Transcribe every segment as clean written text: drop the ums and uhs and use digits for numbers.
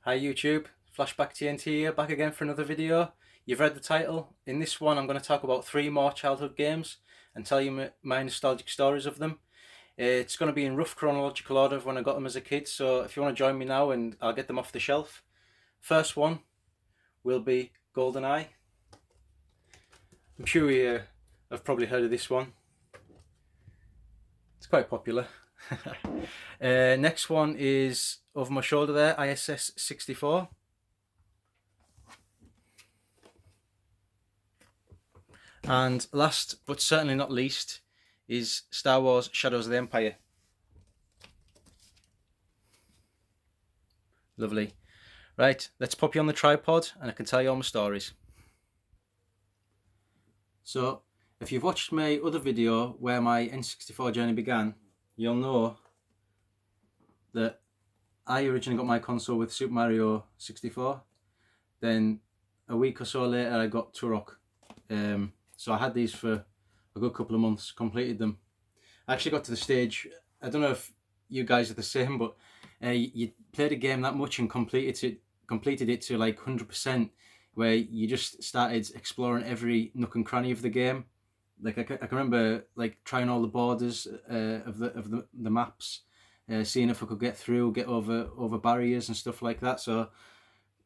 Hi YouTube, Flashback TNT here, back again for another video. You've read the title. In this one I'm going to talk about 3 more childhood games and tell you my nostalgic stories of them. It's going to be in rough chronological order of when I got them as a kid, so if you want to join me now and I'll get them off the shelf. First one will be GoldenEye. I'm sure you have probably heard of this one. It's quite popular. Next one is over my shoulder there, ISS 64. And last but certainly not least is Star Wars Shadows of the Empire. Lovely. Right, let's pop you on the tripod and I can tell you all my stories. So, if you've watched my other video where my N64 journey began, you'll know that I originally got my console with Super Mario 64. Then a week or so later I got Turok. So I had these for a good couple of months, completed them. I actually got to the stage, I don't know if you guys are the same, but you played a game that much and completed it to like 100%, where you just started exploring every nook and cranny of the game. Like I can remember like trying all the borders of the maps, seeing if I could get through, get over barriers and stuff like that. So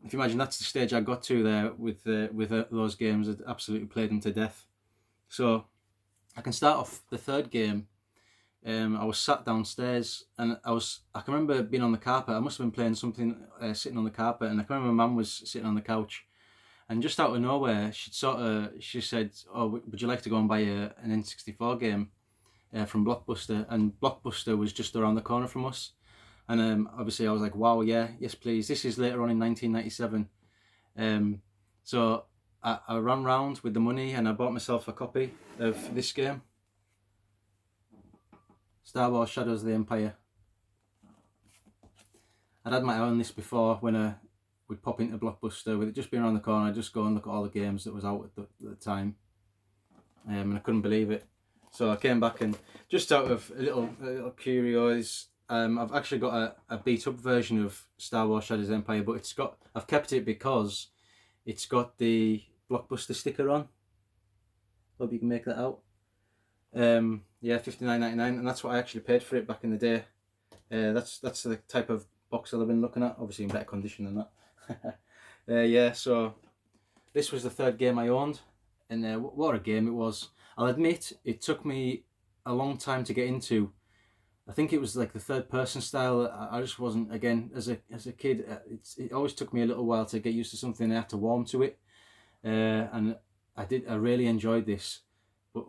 if you imagine, that's the stage I got to there with those games. I'd absolutely played them to death. So I can start off the third game. I was sat downstairs and I can remember being on the carpet. I must have been playing something, sitting on the carpet, and I can remember my mum was sitting on the couch, and just out of nowhere she said, "Oh, would you like to go and buy an N64 game from Blockbuster?" And Blockbuster was just around the corner from us. And obviously I was like, wow, yeah, yes please. This is later on in 1997. So I ran round with the money and I bought myself a copy of this game, Star Wars Shadows of the Empire. I'd had my eye on this before when I would pop into Blockbuster, with it just being around the corner. I'd just go and look at all the games that was out at the time, and I couldn't believe it. So I came back, and just out of a little curiosity, I've actually got a beat up version of Star Wars Shadows of the Empire, but I've kept it because it's got the Blockbuster sticker on. Hope you can make that out. Yeah, $59.99, and that's what I actually paid for it back in the day. That's the type of box that I've been looking at, obviously in better condition than that. Yeah, so this was the third game I owned, and what a game it was. I'll admit it took me a long time to get into. I think it was like the third person style. I just wasn't, again, as a kid, it always took me a little while to get used to something. I had to warm to it, and I really enjoyed this. But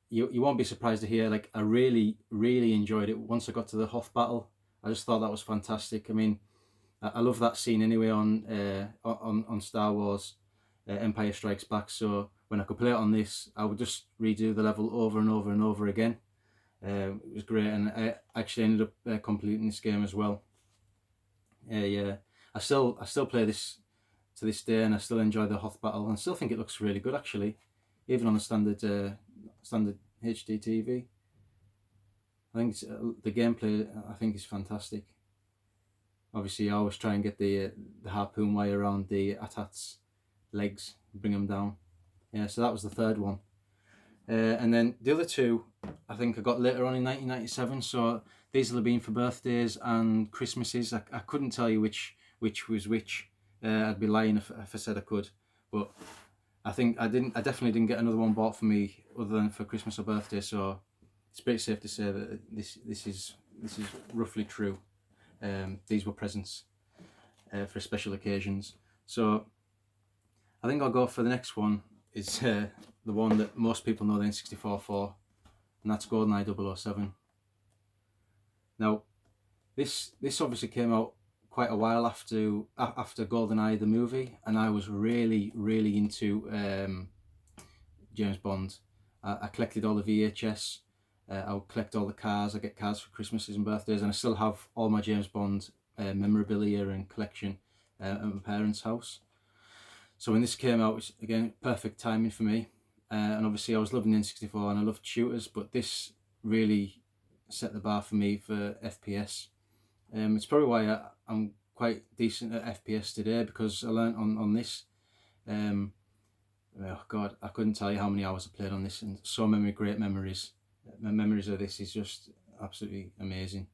you won't be surprised to hear, like, I really enjoyed it once I got to the Hoth battle. I just thought that was fantastic. I mean, I love that scene anyway on Star Wars Empire Strikes Back. So when I could play it on this, I would just redo the level over and over and over again. It was great, and I actually ended up completing this game as well. Yeah, I still play this to this day, and I still enjoy the Hoth battle, and I still think it looks really good actually, even on a standard HD TV. I think the gameplay I think is fantastic. Obviously, I always try and get the harpoon wire around the AT-AT's legs, bring them down. Yeah, so that was the third one. And then the other two, I think I got later on in 1997. So these will have been for birthdays and Christmases. I couldn't tell you which was which. I'd be lying if I said I could. But I think I definitely didn't get another one bought for me other than for Christmas or birthday. So it's pretty safe to say that this is roughly true. These were presents for special occasions. So I think I'll go for the next one. Is the one that most people know the N64 for, and that's GoldenEye 007. Now, this obviously came out quite a while after GoldenEye the movie, and I was really into James Bond. I collected all the VHS. I would collect all the cars. I get cars for Christmases and birthdays, and I still have all my James Bond memorabilia and collection at my parents' house. So when this came out, it was, again, perfect timing for me. And obviously I was loving the N64 and I loved shooters, but this really set the bar for me for FPS. It's probably why I'm quite decent at FPS today because I learnt on this. Oh God, I couldn't tell you how many hours I played on this, and so many great memories. My memories of this is just absolutely amazing.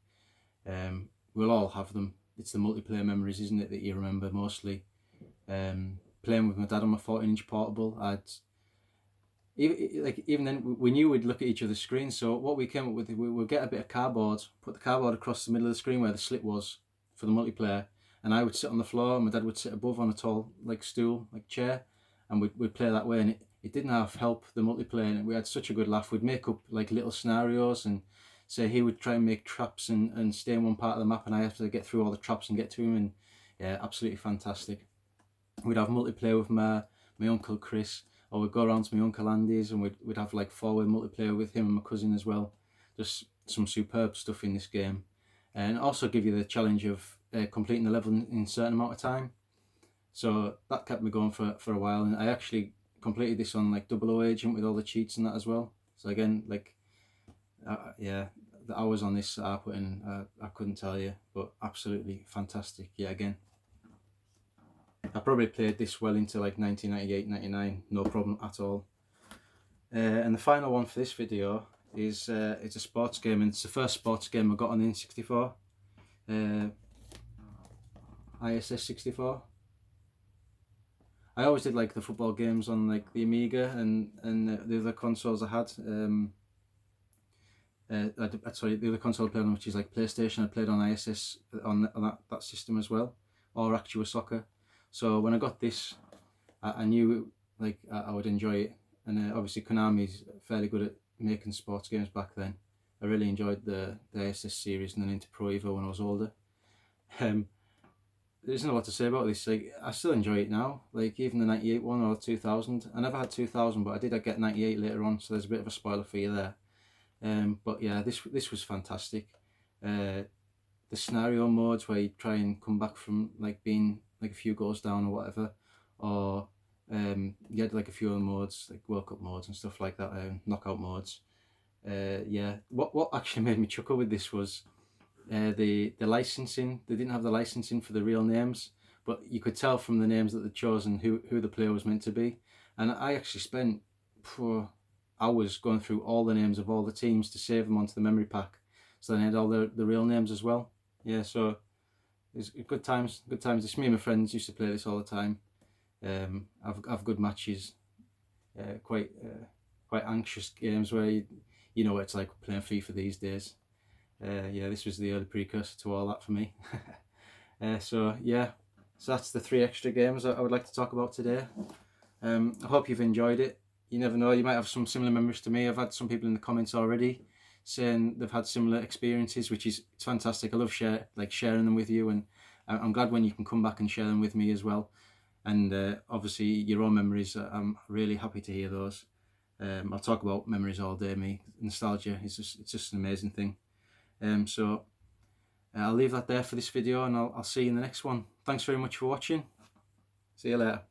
We'll all have them. It's the multiplayer memories, isn't it, that you remember mostly. Playing with my dad on my 14-inch portable, even then we knew we'd look at each other's screens. So what we came up with, we'd get a bit of cardboard, put the cardboard across the middle of the screen where the slit was for the multiplayer, and I would sit on the floor, and my dad would sit above on a tall stool, chair, and we'd play that way. And it didn't half help the multiplayer, and we had such a good laugh. We'd make up little scenarios, and say he would try and make traps and stay in one part of the map, and I have to get through all the traps and get to him. And yeah, absolutely fantastic. We'd have multiplayer with my uncle Chris, or we'd go around to my uncle Andy's, and we'd have forward multiplayer with him and my cousin as well. Just some superb stuff in this game, and also give you the challenge of completing the level in a certain amount of time. So that kept me going for a while, and I actually completed this on 00 Agent with all the cheats and that as well. So again, yeah, the hours on this I put in, I couldn't tell you, but absolutely fantastic. Yeah, again, I probably played this well into 1998, 99, no problem at all. And the final one for this video is it's a sports game, and it's the first sports game I got on the N64, ISS 64. I always did the football games on the Amiga and the other consoles I had. Sorry, the other console I played on, which is PlayStation, I played on ISS on that system as well, or Actua Soccer. So when I got this, I knew I would enjoy it, and obviously Konami's fairly good at making sports games back then. I really enjoyed the ISS series, and then into Pro Evo when I was older. There isn't a lot to say about this. I still enjoy it now. Even the 98 one or 2000. I never had 2000, but I did get 98 later on. So there's a bit of a spoiler for you there. But yeah, this was fantastic. The scenario modes where you try and come back from being a few goals down or whatever, or you had a few other modes World Cup modes and stuff like that, knockout modes. Yeah, what actually made me chuckle with this was the licensing. They didn't have the licensing for the real names, but you could tell from the names that they'd chosen who the player was meant to be. And I actually spent hours going through all the names of all the teams to save them onto the memory pack, so they had all the real names as well. Yeah, so it's good times. It's me and my friends used to play this all the time. Have good matches. Quite anxious games where you know what it's like playing FIFA these days. Yeah, this was the early precursor to all that for me. So yeah, so that's the 3 extra games I would like to talk about today. I hope you've enjoyed it. You never know, you might have some similar memories to me. I've had some people in the comments already saying they've had similar experiences, which is fantastic. I love sharing them with you, and I'm glad when you can come back and share them with me as well. And obviously your own memories, I'm really happy to hear those. I'll talk about memories all day. Me, nostalgia it's just an amazing thing. So I'll leave that there for this video, and I'll see you in the next one. Thanks very much for watching. See you later.